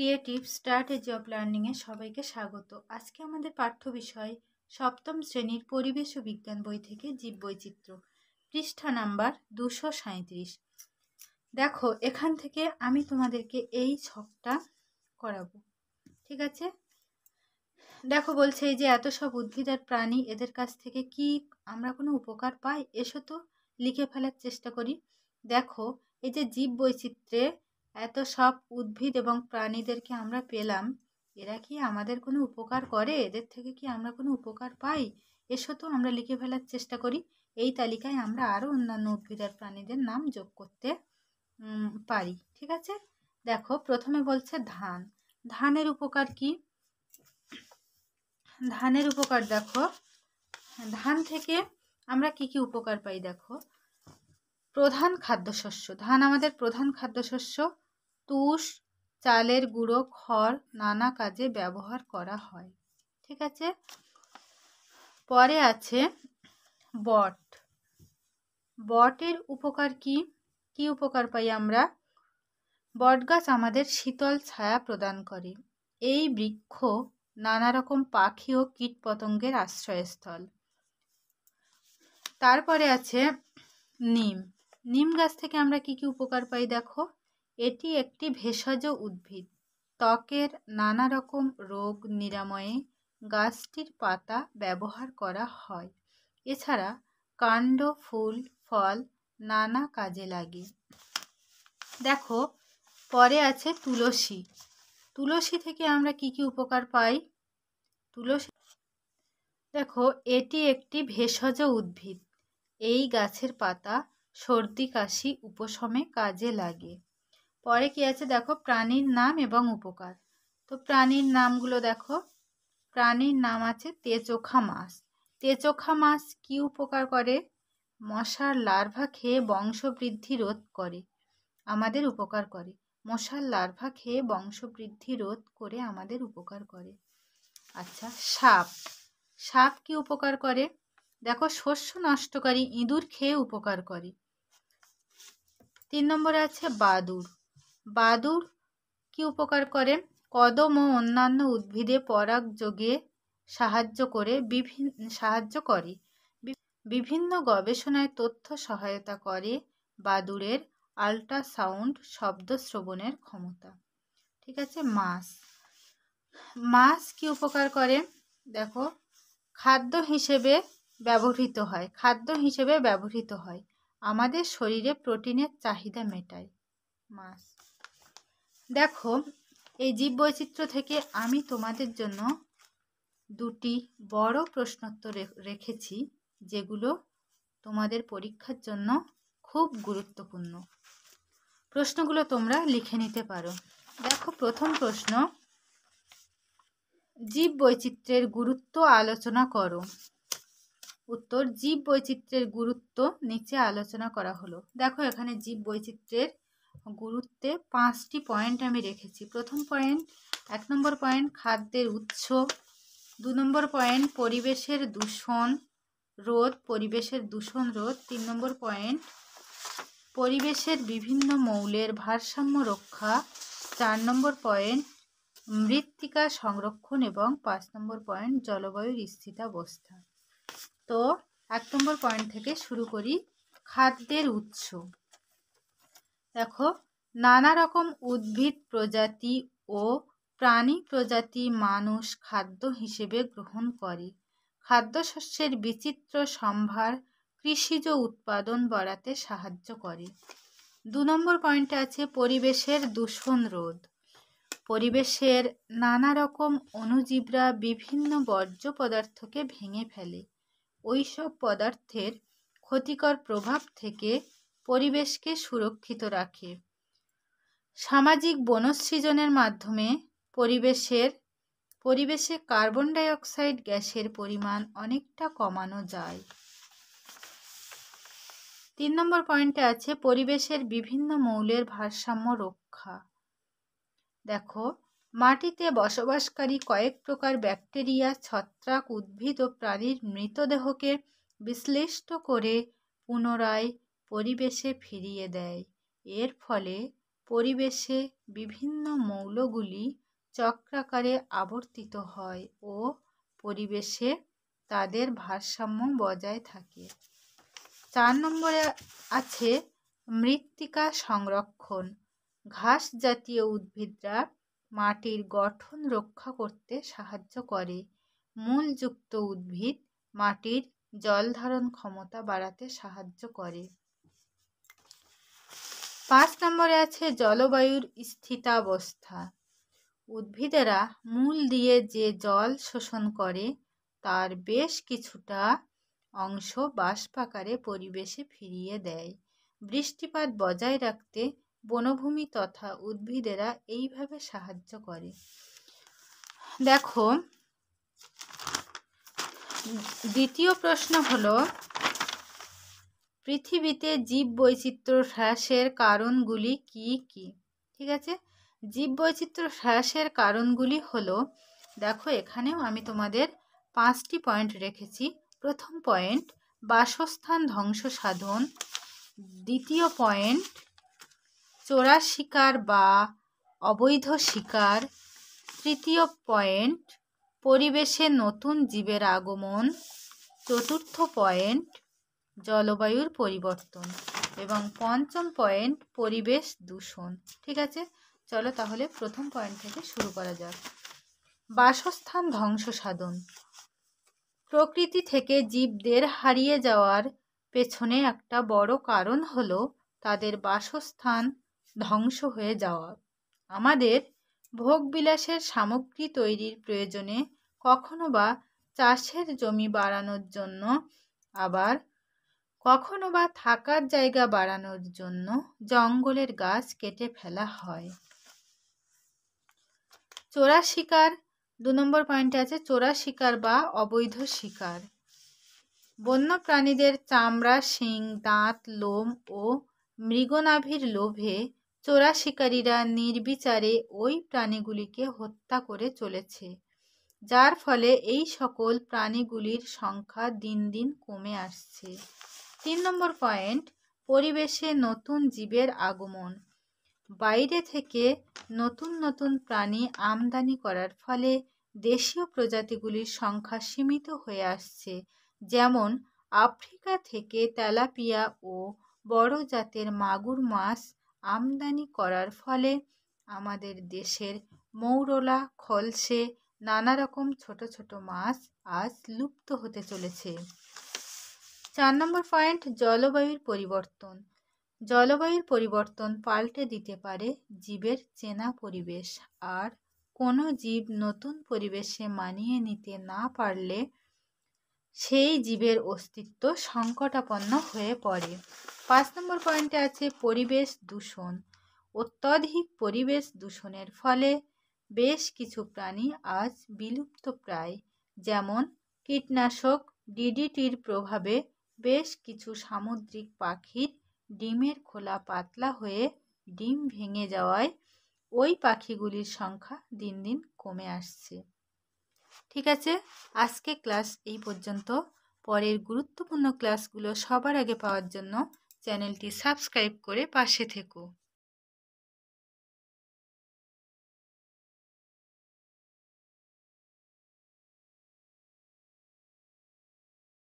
Creative strategy of লার্নিংয়ে সবাইকে স্বাগত। আজকে আমাদের পাঠ্য বিষয় সপ্তম শ্রেণীর পরিবেশ ও বিজ্ঞান বই থেকে জীববৈচিত্র্য, পৃষ্ঠা নাম্বার 237। দেখো, এখান থেকে আমি তোমাদেরকে এই ছকটা করাবো, ঠিক আছে? দেখো, বলছে এই যে এত সব উদ্ভিদ আর প্রাণী, এদের কাছ থেকে কি আমরা কোনো উপকার পাই? এসো তো লিখে ফেলার চেষ্টা করি। দেখো, এই যে জীববৈচিত্র্যে এত সব উদ্ভিদ এবং প্রাণীদেরকে আমরা পেলাম, এরা কি আমাদের কোনো উপকার করে? এদের থেকে কি আমরা কোনো উপকার পাই? এসো তো আমরা লিখে ফেলার চেষ্টা করি। এই তালিকায় আমরা আরও অন্যান্য উদ্ভিদ আর প্রাণীদের নাম যোগ করতে পারি, ঠিক আছে? দেখো, প্রথমে বলছে ধান। ধানের উপকার কি? ধানের উপকার দেখো, ধান থেকে আমরা কি কি উপকার পাই দেখো। প্রধান খাদ্যশস্য, ধান আমাদের প্রধান খাদ্যশস্য। তুষ, চালের গুঁড়ো, খড় নানা কাজে ব্যবহার করা হয়, ঠিক আছে? পরে আছে বট। বটের উপকার কি? কি উপকার পাই আমরা? বট গাছ আমাদের শীতল ছায়া প্রদান করে। এই বৃক্ষ নানা রকম পাখি ও কীটপতঙ্গের আশ্রয়স্থল। তারপরে আছে নিম। নিম গাছ থেকে আমরা কি কি উপকার পাই দেখো। এটি একটি ভেষজ উদ্ভিদ। ত্বকের নানা রকম রোগ নিরাময়ে গাছটির পাতা ব্যবহার করা হয়। এছাড়া কাণ্ড, ফুল, ফল নানা কাজে লাগে। দেখো, পরে আছে তুলসী। তুলসী থেকে আমরা কি কি উপকার পাই? তুলসী দেখো, এটি একটি ভেষজ উদ্ভিদ। এই গাছের পাতা সর্দি কাশি উপশমে কাজে লাগে। পরে কি আছে দেখো, প্রাণীর নাম এবং উপকার। তো প্রাণীর নামগুলো দেখো। প্রাণীর নাম আছে তেচোখা মাছ। তেচোখা মাছ কি উপকার করে? মশার লার্ভা খেয়ে বংশবৃদ্ধি রোধ করে, আমাদের উপকার করে। মশার লার্ভা খেয়ে বংশবৃদ্ধি রোধ করে আমাদের উপকার করে। আচ্ছা, সাপ। সাপ কি উপকার করে? দেখো, শস্য নষ্টকারী ইঁদুর খেয়ে উপকার করে। 3 নম্বরে আছে বাদুড়। বাদুড় কি উপকার করে? কদম ও অন্যান্য উদ্ভিদে পরাগ যোগে সাহায্য করে বিভিন্ন গবেষণায় তথ্য সহায়তা করে। বাদুড়ের আল্ট্রাসাউন্ড শব্দ শ্রবণের ক্ষমতা, ঠিক আছে? মাছ। মাছ কি উপকার করে? দেখো, খাদ্য হিসেবে ব্যবহৃত হয়। আমাদের শরীরে প্রোটিনের চাহিদা মেটায় মাছ। দেখো, এই জীববৈচিত্র্য থেকে আমি তোমাদের জন্য দুটি বড় প্রশ্নোত্তর রেখেছি, যেগুলো তোমাদের পরীক্ষার জন্য খুব গুরুত্বপূর্ণ। প্রশ্নগুলো তোমরা লিখে নিতে পারো। দেখো, প্রথম প্রশ্ন, জীববৈচিত্র্যের গুরুত্ব আলোচনা করো। উত্তর, জীববৈচিত্র্যের গুরুত্ব নিচে আলোচনা করা হলো। দেখো, এখানে জীববৈচিত্র্যের গুরুত্বে 5টি পয়েন্ট আমি রেখেছি। প্রথম পয়েন্ট, 1 নম্বর পয়েন্ট খাদ্যের উৎস। 2 নম্বর পয়েন্ট পরিবেশের দূষণ রোধ। 3 নম্বর পয়েন্ট পরিবেশের বিভিন্ন মৌলের ভারসাম্য রক্ষা। 4 নম্বর পয়েন্ট মৃত্তিকা সংরক্ষণ এবং 5 নম্বর পয়েন্ট জলবায়ুর স্থিতাবস্থা। তো 1 নম্বর পয়েন্ট থেকে শুরু করি। খাদ্যের উৎস। দেখো, নানা রকম উদ্ভিদ প্রজাতি ও প্রাণী প্রজাতি মানুষ খাদ্য হিসেবে গ্রহণ করে। খাদ্যশস্যের বিচিত্র সম্ভার কৃষিজ উৎপাদন বাড়াতে সাহায্য করে। 2 নম্বর পয়েন্টে আছে পরিবেশের দূষণ রোধ। পরিবেশের নানা রকম অণুজীবরা বিভিন্ন বর্জ্য পদার্থকে ভেঙে ফেলে। ওইসব পদার্থের ক্ষতিকর প্রভাব থেকে পরিবেশকে সুরক্ষিত রাখে। সামাজিক বনসৃজনের মাধ্যমে পরিবেশে কার্বন ডাই অক্সাইড গ্যাসের পরিমাণ অনেকটা কমানো যায়। 3 নম্বর পয়েন্টে আছে পরিবেশের বিভিন্ন মৌলের ভারসাম্য রক্ষা। দেখো, মাটিতে বসবাসকারী কয়েক প্রকার ব্যাকটেরিয়া, ছত্রাক, উদ্ভিদ ও প্রাণীর মৃতদেহকে বিশ্লেষ্ট করে পুনরায় পরিবেশে ফিরিয়ে দেয়। এর ফলে পরিবেশে বিভিন্ন মৌলগুলি চক্রাকারে আবর্তিত হয় ও পরিবেশে তাদের ভারসাম্য বজায় থাকে। 4 নম্বরে আছে মৃত্তিকা সংরক্ষণ। ঘাস জাতীয় উদ্ভিদরা মাটির গঠন রক্ষা করতে সাহায্য করে। মূলযুক্ত উদ্ভিদ মাটির জল ধারণ ক্ষমতা বাড়াতে সাহায্য করে। 5 নম্বরে আছে জলবায়ুর স্থিতাবস্থা। উদ্ভিদেরা মূল দিয়ে যে জল শোষণ করে তার বেশ কিছুটা অংশ বাষ্পাকারে পরিবেশে ফিরিয়ে দেয়। বৃষ্টিপাত বজায় রাখতে বনভূমি তথা উদ্ভিদেরা এইভাবে সাহায্য করে। দেখো, দ্বিতীয় প্রশ্ন হলো পৃথিবীতে জীববৈচিত্র্য হ্রাসের কারণগুলি কি কি? ঠিক আছে, জীববৈচিত্র্য হ্রাসের কারণগুলি হলো, দেখো এখানেও আমি তোমাদের 5টি পয়েন্ট রেখেছি। প্রথম পয়েন্ট বাসস্থান ধ্বংস সাধন। দ্বিতীয় পয়েন্ট চোরা শিকার বা অবৈধ শিকার। তৃতীয় পয়েন্ট পরিবেশে নতুন জীবের আগমন। চতুর্থ পয়েন্ট জলবায়ুর পরিবর্তন এবং পঞ্চম পয়েন্ট পরিবেশ দূষণ। ঠিক আছে, চলো তাহলে প্রথম পয়েন্ট থেকে শুরু করা যাক। বাসস্থান ধ্বংস সাধন। প্রকৃতি থেকে জীবদের হারিয়ে যাওয়ার পেছনে একটা বড় কারণ হলো তাদের বাসস্থান ধ্বংস হয়ে যাওয়া। আমাদের ভোগবিলাসের সামগ্রী তৈরির প্রয়োজনে, কখনো বা চাষের জমি বাড়ানোর জন্য, আবার কখনো বা থাকার জায়গা বাড়ানোর জন্য জঙ্গলের গাছ কেটে ফেলা হয়। চোরা শিকার, 2 নম্বর পয়েন্টে আছে চোরা শিকার বা অবৈধ শিকার। বন্য প্রাণীদের চামড়া, শিং, দাঁত, লোম ও মৃগনাভির লোভে চোরা শিকারীরা নির্বিচারে ওই প্রাণীগুলিকে হত্যা করে চলেছে, যার ফলে এই সকল প্রাণীগুলির সংখ্যা দিন দিন কমে আসছে। 3 নম্বর পয়েন্ট পরিবেশে নতুন জীবের আগমন। বাইরে থেকে নতুন নতুন প্রাণী আমদানি করার ফলে দেশীয় প্রজাতিগুলির সংখ্যা সীমিত হয়ে আসছে। যেমন আফ্রিকা থেকে তেলাপিয়া ও বড় জাতের মাগুর মাছ আমদানি করার ফলে আমাদের দেশের মৌরলা, খলসে, নানা রকম ছোট ছোট মাছ আজ লুপ্ত হতে চলেছে। 4 নম্বর পয়েন্ট জলবায়ুর পরিবর্তন। জলবায়ুর পরিবর্তন পাল্টে দিতে পারে জীবের চেনা পরিবেশ, আর কোনো জীব নতুন পরিবেশে মানিয়ে নিতে না পারলে সেই জীবের অস্তিত্ব সংকটাপন্ন হয়ে পড়ে। 5 নম্বর পয়েন্টে আছে পরিবেশ দূষণ। অত্যধিক পরিবেশ দূষণের ফলে বেশ কিছু প্রাণী আজ বিলুপ্ত প্রায়। যেমন কীটনাশক ডিডিটির প্রভাবে বেশ কিছু সামুদ্রিক পাখির ডিমের খোলা পাতলা হয়ে ডিম ভেঙে যাওয়ায় ওই পাখিগুলির সংখ্যা দিন দিন কমে আসছে। ঠিক আছে, আজকে ক্লাস এই পর্যন্ত। পরের গুরুত্বপূর্ণ ক্লাসগুলো সবার আগে পাওয়ার জন্য চ্যানেলটি সাবস্ক্রাইব করে পাশে থেকো।